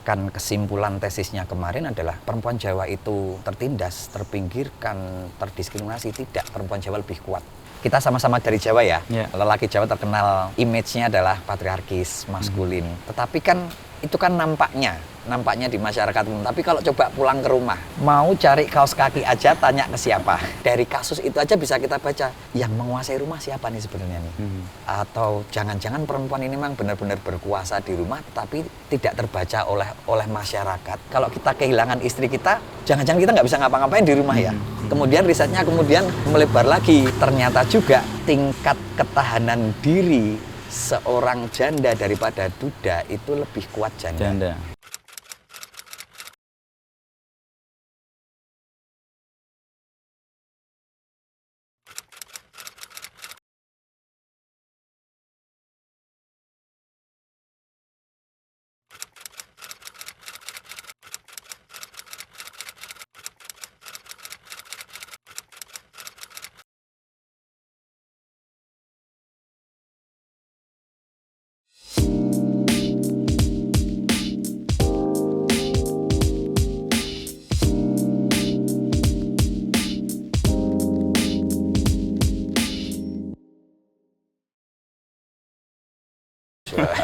bahkan kesimpulan tesisnya kemarin adalah perempuan Jawa itu tertindas, terpinggirkan, terdiskriminasi. Tidak, perempuan Jawa lebih kuat. Kita sama-sama dari Jawa ya. Lelaki Jawa terkenal image-nya adalah patriarkis, maskulin. Tetapi kan itu kan nampaknya di masyarakat umum. Tapi kalau coba pulang ke rumah, mau cari kaos kaki aja tanya ke siapa. Dari kasus itu aja bisa kita baca yang menguasai rumah siapa nih sebenarnya nih. Atau jangan-jangan perempuan ini memang benar-benar berkuasa di rumah tapi tidak terbaca oleh masyarakat. Kalau kita kehilangan istri kita, jangan-jangan kita nggak bisa ngapa-ngapain di rumah ya. Kemudian risetnya melebar lagi. Ternyata juga tingkat ketahanan diri seorang janda daripada duda itu lebih kuat janda.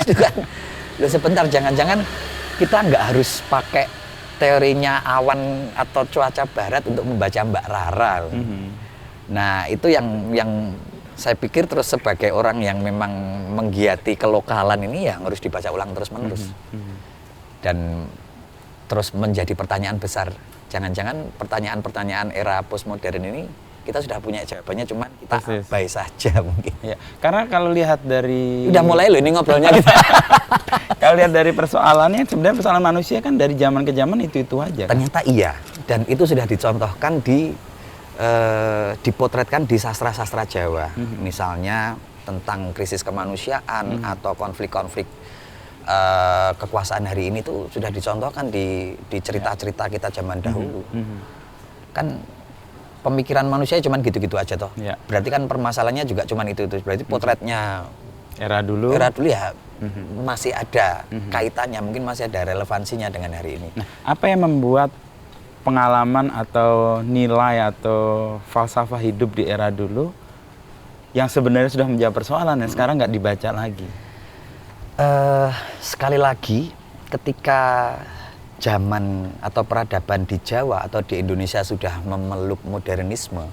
Itu kan, loh sebentar, jangan-jangan kita nggak harus pakai teorinya awan atau cuaca barat untuk membaca Mbak Rara. Nah itu yang saya pikir terus sebagai orang yang memang menggiati kelokalan ini yang harus dibaca ulang terus-menerus. Dan terus menjadi pertanyaan besar. Jangan-jangan pertanyaan-pertanyaan era postmodern ini kita sudah punya jawabannya, cuman kita abai saja mungkin. Ya, karena kalau lihat dari... Udah mulai loh ini ngobrolnya kita. Kalau lihat dari persoalannya, sebenarnya persoalan manusia kan dari zaman ke zaman itu aja. Ternyata kan? Iya, dan itu sudah dicontohkan dipotretkan di sastra-sastra Jawa. Misalnya tentang krisis kemanusiaan atau konflik-konflik kekuasaan hari ini tuh sudah dicontohkan di cerita-cerita kita zaman dahulu. Kan pemikiran manusia cuma gitu-gitu aja toh. Berarti kan permasalahannya juga cuma itu. Berarti potretnya era dulu ya masih ada kaitannya, mungkin masih ada relevansinya dengan hari ini. Nah, apa yang membuat pengalaman atau nilai atau falsafah hidup di era dulu yang sebenarnya sudah menjawab persoalan dan sekarang nggak dibaca lagi? Sekali lagi, ketika zaman atau peradaban di Jawa atau di Indonesia sudah memeluk modernisme,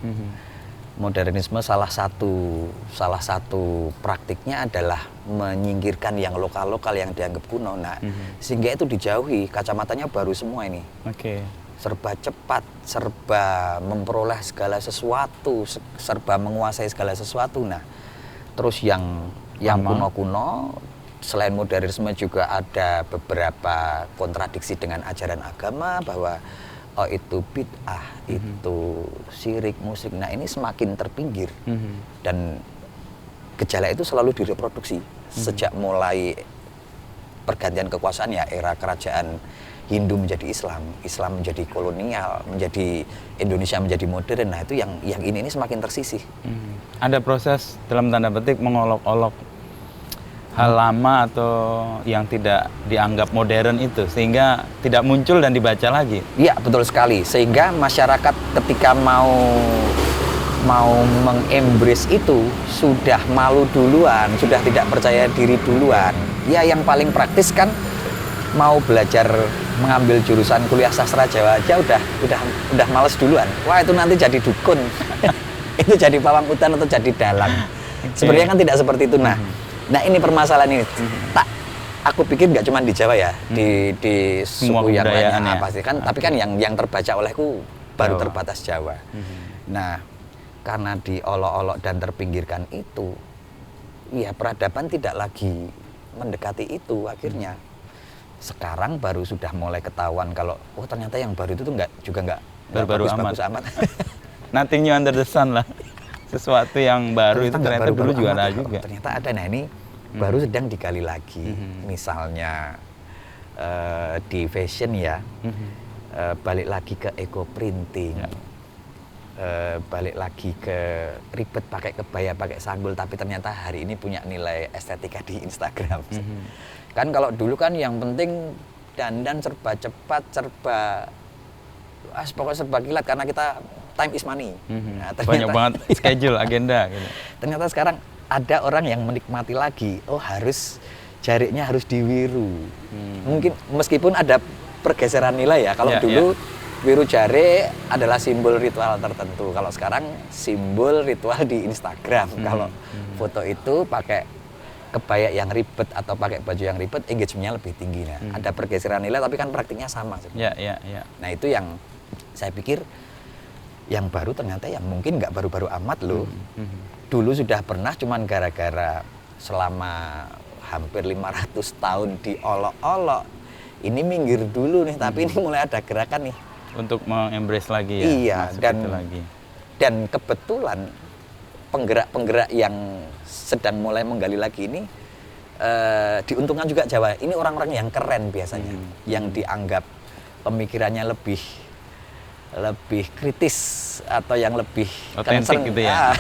modernisme salah satu praktiknya adalah menyingkirkan yang lokal-lokal yang dianggap kuno. Nah, sehingga itu dijauhi, kacamatanya baru semua ini. Serba cepat, serba memperoleh segala sesuatu, serba menguasai segala sesuatu. Nah, terus yang kuno-kuno, selain modernisme juga ada beberapa kontradiksi dengan ajaran agama bahwa itu bid'ah, itu syirik, musyrik. Nah ini semakin terpinggir dan gejala itu selalu direproduksi sejak mulai pergantian kekuasaan ya, era kerajaan Hindu menjadi Islam, Islam menjadi kolonial, menjadi Indonesia menjadi modern. Nah itu yang ini semakin tersisih. Ada proses dalam tanda petik mengolok-olok hal lama atau yang tidak dianggap modern itu sehingga tidak muncul dan dibaca lagi. Iya, betul sekali. Sehingga masyarakat ketika mau mengembrace itu sudah malu duluan, sudah tidak percaya diri duluan. Ya yang paling praktis kan mau belajar mengambil jurusan kuliah sastra Jawa aja udah males duluan. Wah, itu nanti jadi dukun. Itu jadi pawang hutan atau jadi dalang. Sebenarnya kan tidak seperti itu. Nah ini permasalahan ini. Aku pikir nggak cuma di Jawa ya, di suku yang lainnya pasti kan. Tapi kan yang terbaca olehku baru terbatas Jawa. Nah karena diolok-olok dan terpinggirkan itu, ya peradaban tidak lagi mendekati itu akhirnya. Sekarang baru sudah mulai ketahuan kalau ternyata yang baru itu tuh nggak bagus-bagus amat. Nothing new under the sun lah. Sesuatu yang baru itu ternyata dulu juga ada juga. Ternyata ada. Nah ini baru sedang digali lagi. Misalnya di fashion ya, balik lagi ke eco printing, balik lagi ke ribet pakai kebaya, pakai sanggul, tapi ternyata hari ini punya nilai estetika di Instagram. Kan kalau dulu kan yang penting dandan serba cepat, pokoknya serba kilat karena kita time is money. Nah, Banyak banget schedule, agenda gitu. Ternyata sekarang ada orang yang menikmati lagi. Oh, jariknya harus diwiru. Mungkin meskipun ada pergeseran nilai ya. Kalau dulu wiru jari adalah simbol ritual tertentu. Kalau sekarang simbol ritual di Instagram. Kalau foto itu pakai kebaya yang ribet atau pakai baju yang ribet, engagement-nya lebih tinggi. Nah, ada pergeseran nilai tapi kan praktiknya sama. Nah, itu yang saya pikir yang baru ternyata yang mungkin nggak baru-baru amat loh. Dulu sudah pernah, cuman gara-gara selama hampir 500 tahun diolok-olok. Ini minggir dulu nih, tapi ini mulai ada gerakan nih. Untuk meng-embrace lagi ya? Iya, dan kebetulan penggerak-penggerak yang sedang mulai menggali lagi ini diuntungkan juga Jawa. Ini orang-orang yang keren biasanya, yang dianggap pemikirannya lebih kritis atau yang lebih otentik gitu ya?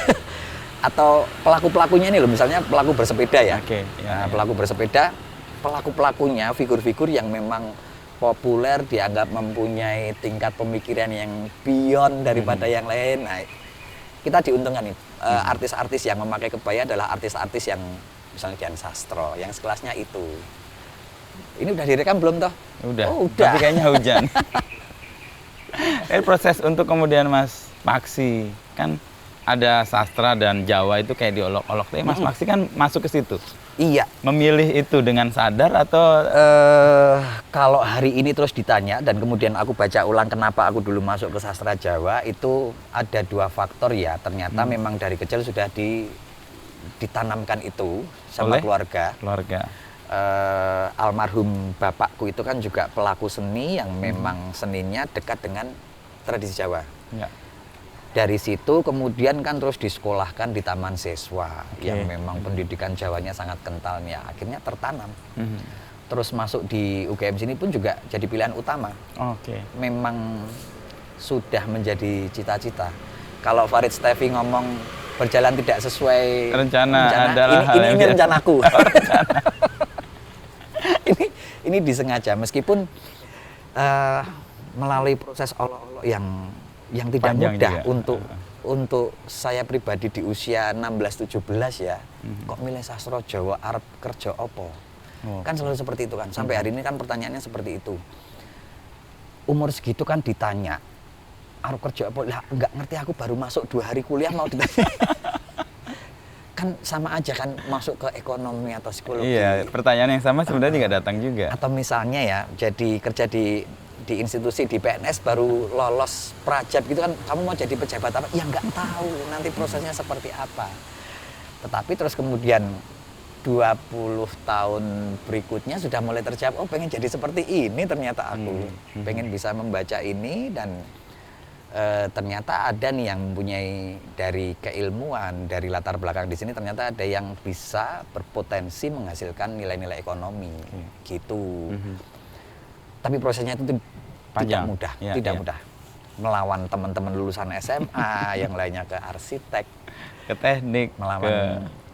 Atau pelaku-pelakunya ini loh, misalnya pelaku bersepeda ya. Pelaku bersepeda, pelaku-pelakunya figur-figur yang memang populer, dianggap mempunyai tingkat pemikiran yang beyond daripada yang lain. Nah, kita diuntungkan nih. Artis-artis yang memakai kebaya adalah artis-artis yang misalnya Dian Sastro, yang sekelasnya itu. Ini udah direkam belum toh? Udah. Oh, udah. Tapi kayaknya hujan. Proses untuk kemudian Mas Maksi, kan ada sastra dan Jawa itu kayak diolok-olok. Tapi Mas Maksi kan masuk ke situ. Iya. Memilih itu dengan sadar atau? Kalau hari ini terus ditanya dan kemudian aku baca ulang kenapa aku dulu masuk ke sastra Jawa, itu ada 2 faktor ya. Ternyata memang dari kecil sudah ditanamkan itu sama keluarga. Almarhum bapakku itu kan juga pelaku seni yang memang seninya dekat dengan tradisi Jawa. Dari situ kemudian kan terus disekolahkan di taman siswa yang memang pendidikan Jawanya sangat kental ya, akhirnya tertanam. Terus masuk di UGM sini pun juga jadi pilihan utama. Memang sudah menjadi cita-cita. Kalau Farid Steffi ngomong berjalan tidak sesuai rencana adalah ini rencanaku. ini disengaja meskipun melalui proses olok-olok yang tidak mudah untuk saya pribadi di usia 16-17 ya. Kok milih sastra Jawa, arep kerja opo? Kan selalu seperti itu kan. Sampai hari ini kan pertanyaannya seperti itu. Umur segitu kan ditanya, arep kerja opo? Lah enggak ngerti, aku baru masuk 2 hari kuliah mau ditanya. Kan sama aja kan masuk ke ekonomi atau psikologi. Iya, pertanyaan yang sama sebenarnya juga datang juga. Atau misalnya ya, jadi kerja di institusi, di PNS baru lolos prajab gitu kan, kamu mau jadi pejabat apa? Ya nggak tahu nanti prosesnya seperti apa. Tetapi terus kemudian 20 tahun berikutnya sudah mulai terjawab, oh pengen jadi seperti ini ternyata aku. Pengen bisa membaca ini dan ternyata ada nih yang mempunyai dari keilmuan, dari latar belakang di sini ternyata ada yang bisa berpotensi menghasilkan nilai-nilai ekonomi gitu. Tapi prosesnya itu panjang, tidak mudah. Melawan teman-teman lulusan SMA, yang lainnya ke arsitek, ke teknik,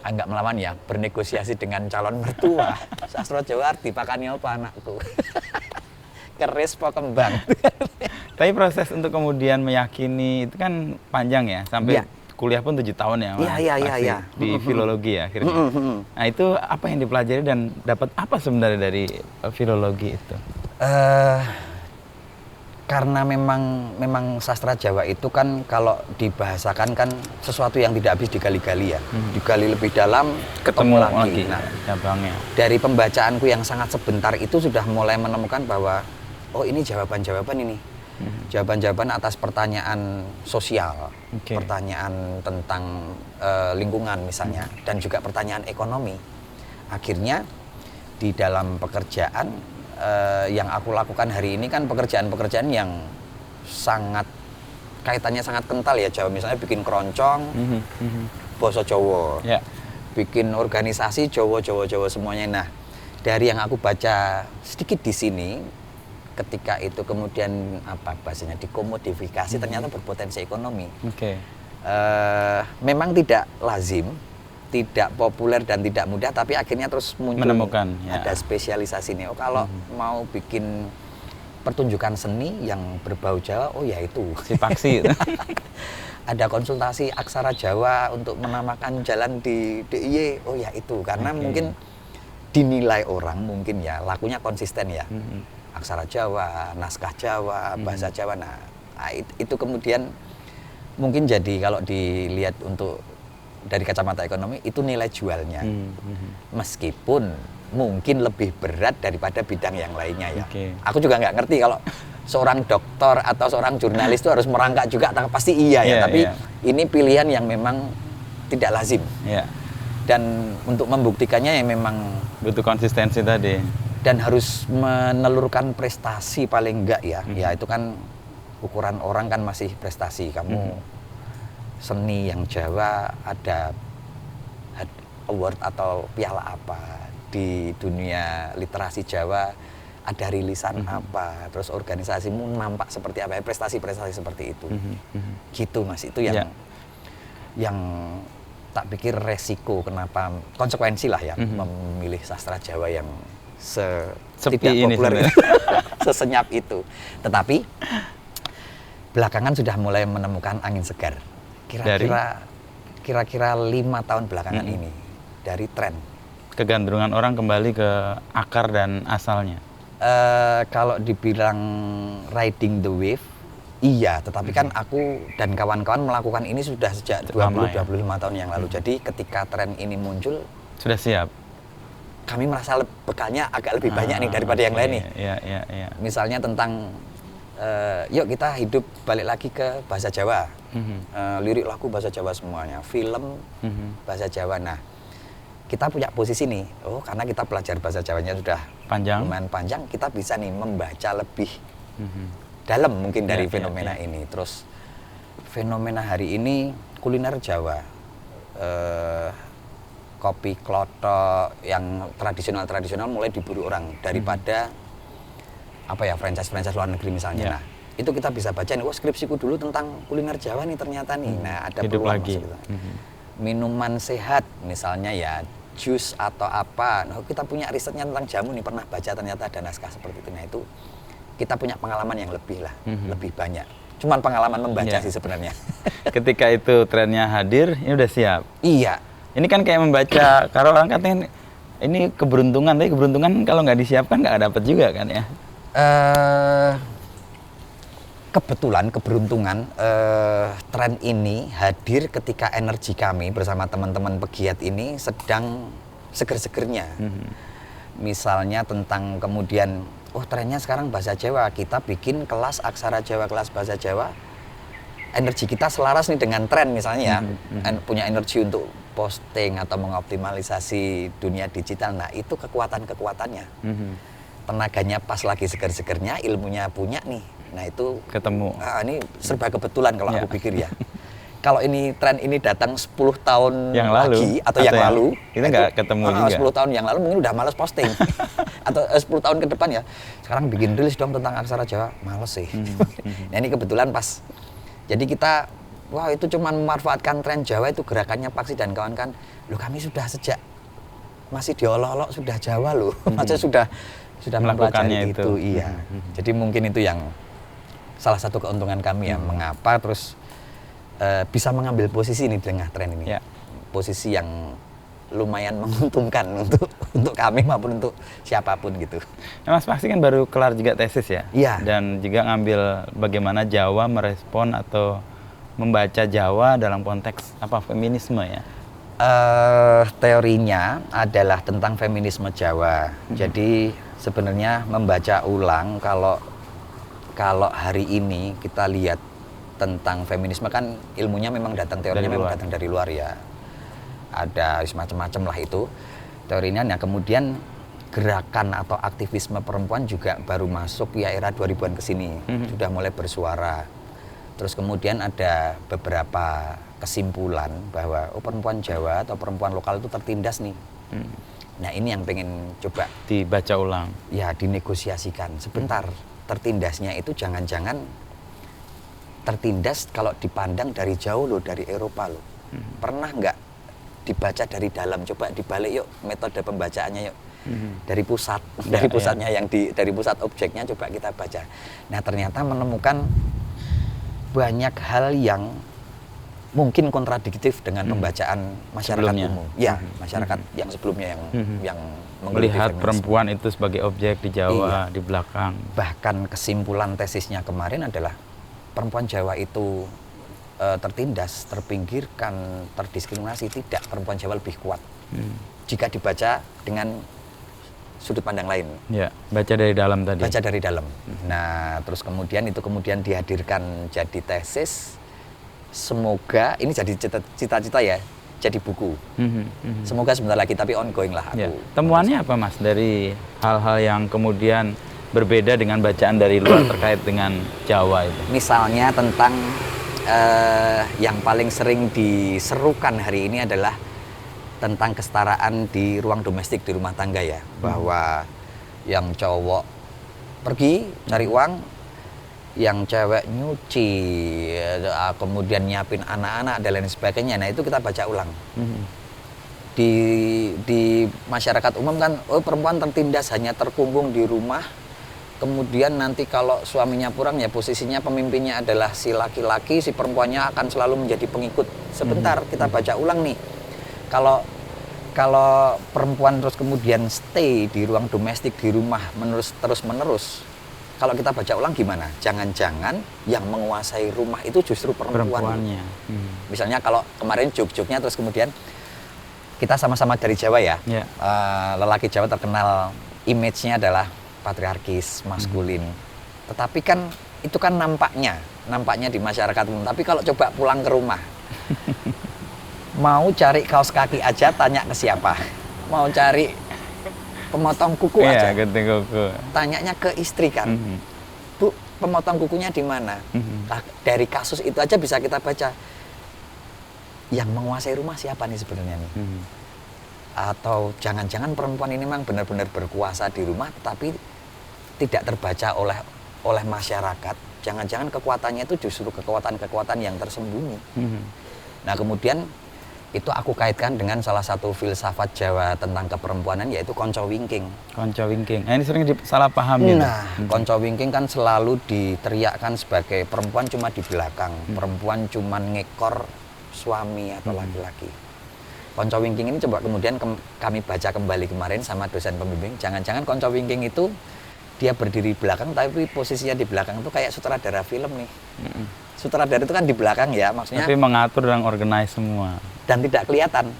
enggak melawan ya, bernegosiasi dengan calon mertua. Sastra Jawa dipakani apa anakku? Keris po kembang. Tapi proses untuk kemudian meyakini itu kan panjang ya, sampai kuliah pun 7 tahun ya, Mas. Iya. Di filologi ya akhirnya. Nah, itu apa yang dipelajari dan dapat apa sebenarnya dari filologi itu? Karena memang sastra Jawa itu kan kalau dibahasakan kan sesuatu yang tidak habis digali-gali ya. Digali lebih dalam, ketemu lagi. Nah, cabangnya. Dari pembacaanku yang sangat sebentar itu sudah mulai menemukan bahwa oh ini jawaban-jawaban ini. Jawaban-jawaban atas pertanyaan sosial, pertanyaan tentang lingkungan misalnya, dan juga pertanyaan ekonomi. Akhirnya di dalam pekerjaan yang aku lakukan hari ini kan pekerjaan-pekerjaan yang sangat kaitannya sangat kental ya Jawa. Misalnya bikin keroncong, basa Jawa, bikin organisasi Jawa semuanya. Nah, dari yang aku baca sedikit di sini, ketika itu kemudian apa bahasanya dikomodifikasi ternyata berpotensi ekonomi. Memang tidak lazim tidak populer dan tidak mudah, tapi akhirnya terus muncul Menemukan, ya. ada spesialisasi nih. Oh kalau mau bikin pertunjukan seni yang berbau Jawa, oh ya itu. Si Paksi. Ada konsultasi aksara Jawa untuk menamakan jalan di DIY, oh ya itu. Karena mungkin dinilai orang mungkin ya lakunya konsisten ya. Aksara Jawa, naskah Jawa, bahasa Jawa. Nah, itu kemudian mungkin jadi kalau dilihat untuk dari kacamata ekonomi itu nilai jualnya. Meskipun mungkin lebih berat daripada bidang yang lainnya ya. Aku juga nggak ngerti kalau seorang dokter atau seorang jurnalis itu harus merangkak juga, pasti iya ya. Tapi ini pilihan yang memang tidak lazim. Dan untuk membuktikannya ya memang butuh konsistensi tadi. Dan harus menelurkan prestasi paling enggak ya. Ya itu kan ukuran orang kan masih prestasi. Kamu seni yang Jawa ada award atau piala apa, di dunia literasi Jawa ada rilisan apa, terus organisasimu nampak seperti apa, prestasi-prestasi seperti itu. Gitu Mas, itu yang tak pikir resiko kenapa, konsekuensi lah ya memilih sastra Jawa yang tidak populer itu, sesenyap itu. Tetapi belakangan sudah mulai menemukan angin segar. Kira-kira 5 tahun belakangan ini dari tren kegandrungan orang kembali ke akar dan asalnya. Kalau dibilang riding the wave, iya. Tetapi kan aku dan kawan-kawan melakukan ini sudah sejak 20-25 tahun yang lalu. Jadi ketika tren ini muncul, sudah siap. Kami merasa bekalnya agak lebih banyak nih daripada yang lain nih. Iya. Misalnya tentang yuk kita hidup balik lagi ke bahasa Jawa. Lirik lagu bahasa Jawa semuanya, film bahasa Jawa. Nah, kita punya posisi nih, karena kita belajar bahasa Jawanya sudah lumayan panjang, kita bisa nih membaca lebih dalam mungkin dari fenomena ini. Terus fenomena hari ini kuliner Jawa, kopi klothok yang tradisional mulai diburu orang daripada franchise luar negeri misalnya. Nah, itu kita bisa baca nih, skripsiku dulu tentang kuliner Jawa nih ternyata nih. Nah, ada peluang lagi. Minuman sehat misalnya ya, jus atau apa. Nah, kita punya risetnya tentang jamu nih, pernah baca ternyata ada naskah seperti itu. Nah, itu kita punya pengalaman yang lebih lah, lebih banyak. Cuman pengalaman membaca sih sebenarnya. Ketika itu trennya hadir, ini udah siap. Iya. Ini kan kayak membaca, kalau orang katanya ini keberuntungan, tapi keberuntungan kalau nggak disiapkan nggak dapat juga kan ya? Keberuntungan tren ini hadir ketika energi kami bersama teman-teman pegiat ini sedang seger-segernya. Misalnya tentang kemudian, trennya sekarang bahasa Jawa, kita bikin kelas aksara Jawa, kelas bahasa Jawa. Energi kita selaras nih dengan tren misalnya ya, punya energi untuk posting atau mengoptimalisasi dunia digital. Nah, itu kekuatannya. Tenaganya pas lagi seger-segernya, ilmunya punya nih. Nah, itu ketemu. Ini serba kebetulan kalau aku pikir ya. Kalau ini tren ini datang 10 tahun yang lagi atau yang lalu, itu nggak ketemu juga. 10 tahun yang lalu mungkin udah males posting. Atau 10 tahun ke depan ya, sekarang bikin rilis dong tentang aksara Jawa, males sih. Nah, ini kebetulan pas. Jadi kita, itu cuma memanfaatkan tren Jawa, itu gerakannya Paksi dan kawan-kawan. Loh, kami sudah sejak masih diolok-olok sudah Jawa loh. Maksudnya sudah mempelajari itu. Iya. Jadi mungkin itu yang salah satu keuntungan kami ya, mengapa terus bisa mengambil posisi ini di tengah tren ini. Posisi yang lumayan menguntungkan untuk kami maupun untuk siapapun gitu. Nah, Mas Paksi kan baru kelar juga tesis ya? Iya. Dan juga ngambil bagaimana Jawa merespon atau membaca Jawa dalam konteks feminisme ya? Teorinya adalah tentang feminisme Jawa. Jadi sebenarnya membaca ulang, kalau hari ini kita lihat tentang feminisme kan ilmunya memang datang, teorinya memang datang dari luar ya. Ada macam-macam lah itu teorinya. Nah, kemudian gerakan atau aktivisme perempuan juga baru masuk ya era 2000-an ke sini. Sudah mulai bersuara. Terus kemudian ada beberapa kesimpulan bahwa perempuan Jawa atau perempuan lokal itu tertindas nih. Nah, ini yang pengen coba dibaca ulang. Ya, dinegosiasikan. Sebentar, tertindasnya itu jangan-jangan tertindas kalau dipandang dari jauh loh, dari Eropa loh. Pernah nggak dibaca dari dalam. Coba dibalik yuk metode pembacaannya yuk. Dari pusat, Ya, dari pusatnya dari pusat objeknya coba kita baca. Nah, ternyata menemukan banyak hal yang mungkin kontradiktif dengan pembacaan masyarakat Sebelumnya. umum. Ya, masyarakat yang sebelumnya yang menggeluti Melihat feminisme. perempuan itu sebagai objek di Jawa, di belakang. Bahkan kesimpulan tesisnya kemarin adalah perempuan Jawa itu tertindas, terpinggirkan, terdiskriminasi. Tidak, perempuan Jawa lebih kuat jika dibaca dengan sudut pandang lain. Ya, baca dari dalam tadi. Baca dari dalam. Nah, terus kemudian dihadirkan jadi tesis. Semoga ini jadi cita-cita ya, jadi buku. Semoga sebentar lagi, tapi ongoing lah aku. Ya. Temuannya apa Mas dari hal-hal yang kemudian berbeda dengan bacaan dari luar terkait dengan Jawa itu? Misalnya tentang yang paling sering diserukan hari ini adalah tentang kesetaraan di ruang domestik, di rumah tangga ya. Bahwa yang cowok pergi cari uang, yang cewek nyuci, kemudian nyiapin anak-anak dan lain sebagainya. Nah, itu kita baca ulang. Di masyarakat umum kan, oh perempuan tertindas hanya terkungkung di rumah. Kemudian nanti kalau suaminya pulang ya posisinya pemimpinnya adalah si laki-laki, si perempuannya akan selalu menjadi pengikut. Sebentar, kita baca ulang nih. Kalau perempuan terus kemudian stay di ruang domestik di rumah terus menerus, kalau kita baca ulang gimana? Jangan-jangan yang menguasai rumah itu justru Perempuannya. Misalnya kalau kemarin jok-joknya terus kemudian kita sama-sama dari Jawa ya. Lelaki Jawa terkenal image-nya adalah patriarkis, maskulin. Tetapi kan itu kan nampaknya di masyarakat umum. Tapi kalau coba pulang ke rumah, mau cari kaos kaki aja tanya ke siapa? Mau cari pemotong kuku aja, tanyanya ke istri kan. Bu, pemotong kukunya di mana? Nah, dari kasus itu aja bisa kita baca yang menguasai rumah siapa nih sebenarnya nih. Atau jangan-jangan perempuan ini memang benar-benar berkuasa di rumah tapi tidak terbaca oleh masyarakat. Jangan-jangan kekuatannya itu justru kekuatan yang tersembunyi. Nah, kemudian itu aku kaitkan dengan salah satu filsafat Jawa tentang keperempuanan, yaitu konco wingking. Konco wingking. Ini sering salah paham. Nah, konco wingking kan selalu diteriakkan sebagai perempuan cuma di belakang, perempuan cuma ngekor suami atau laki-laki. Konco wingking ini coba kemudian kami baca kembali kemarin sama dosen pembimbing. Jangan-jangan konco wingking itu dia berdiri belakang, tapi posisinya di belakang itu kayak sutradara film nih. Sutradara itu kan di belakang ya, maksudnya. Tapi mengatur dan organize semua. Dan tidak kelihatan.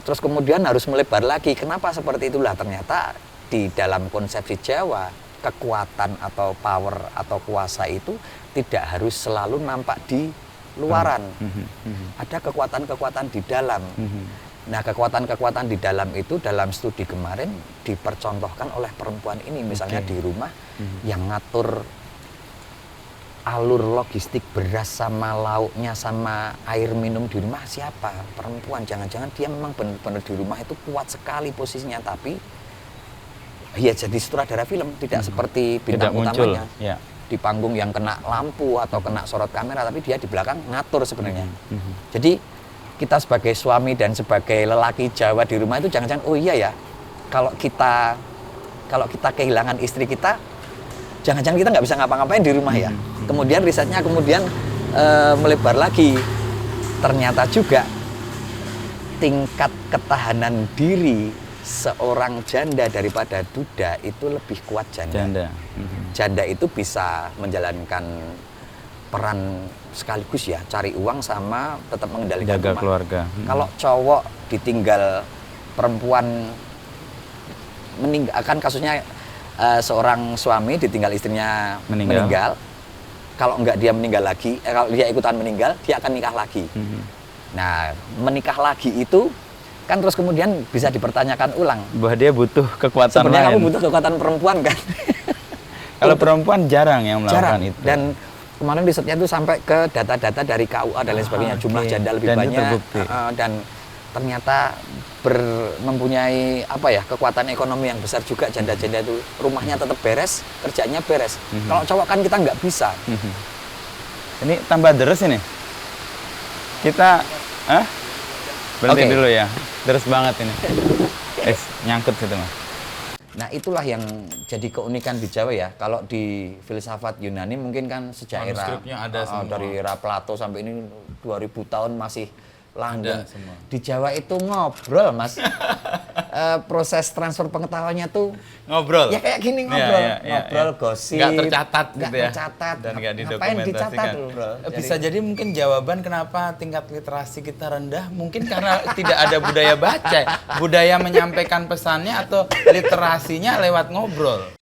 Terus kemudian harus melebar lagi. Kenapa seperti itulah? Ternyata di dalam konsepsi Jawa, kekuatan atau power atau kuasa itu tidak harus selalu nampak di luaran. Ada kekuatan-kekuatan di dalam. Nah, kekuatan-kekuatan di dalam itu dalam studi kemarin dipercontohkan oleh perempuan ini. Misalnya di rumah yang ngatur alur logistik beras sama lauknya sama air minum di rumah siapa? Perempuan. Jangan-jangan dia memang benar-benar di rumah itu kuat sekali posisinya, tapi ya jadi sutradara film, tidak seperti bintang utamanya di panggung yang kena lampu atau kena sorot kamera, tapi dia di belakang ngatur sebenarnya. Jadi kita sebagai suami dan sebagai lelaki Jawa di rumah itu jangan-jangan oh iya ya, kalau kita kehilangan istri kita, jangan-jangan kita nggak bisa ngapa-ngapain di rumah ya. Kemudian risetnya melebar lagi. Ternyata juga tingkat ketahanan diri seorang janda daripada duda itu lebih kuat janda. Janda itu bisa menjalankan peran sekaligus ya, cari uang sama tetap mengendalikan jaga rumah. Keluarga. Kalau cowok ditinggal perempuan meninggal, kan kasusnya seorang suami ditinggal istrinya meninggal. Kalau enggak dia meninggal lagi, kalau dia ikutan meninggal, dia akan nikah lagi. Nah, menikah lagi itu kan terus kemudian bisa dipertanyakan ulang. Bahwa dia butuh kekuatan sebenarnya lain. Kamu butuh kekuatan perempuan kan? Kalau perempuan jarang yang melakukan itu. Dan kemarin risetnya itu sampai ke data-data dari KUA dan lain sebagainya. Jumlah janda lebih banyak. Dan ternyata mempunyai kekuatan ekonomi yang besar juga janda-janda itu. Rumahnya tetap beres, kerjanya beres. Kalau cowok kan kita nggak bisa. Ini tambah deres ini. Kita Berhenti Oke. dulu ya. Terus banget ini. Nyangkut situ Mas. Nah itulah yang jadi keunikan di Jawa ya. Kalau di filsafat Yunani mungkin kan sejak era Manuskripnya ada semua. dari era Plato sampai ini 2000 tahun masih langgeng. Ada semua. Di Jawa itu ngobrol Mas. Proses transfer pengetahuannya tuh Ngobrol. ya kayak gini Iya, ngobrol, iya, iya, ngobrol iya. gosip. Nggak tercatat nggak gitu ya. tercatat. Dan nggak Ngapain didokumentasikan. dicatat dulu, bro? Bisa jadi mungkin jawaban kenapa tingkat literasi kita rendah mungkin karena tidak ada budaya baca, budaya menyampaikan pesannya atau literasinya lewat ngobrol.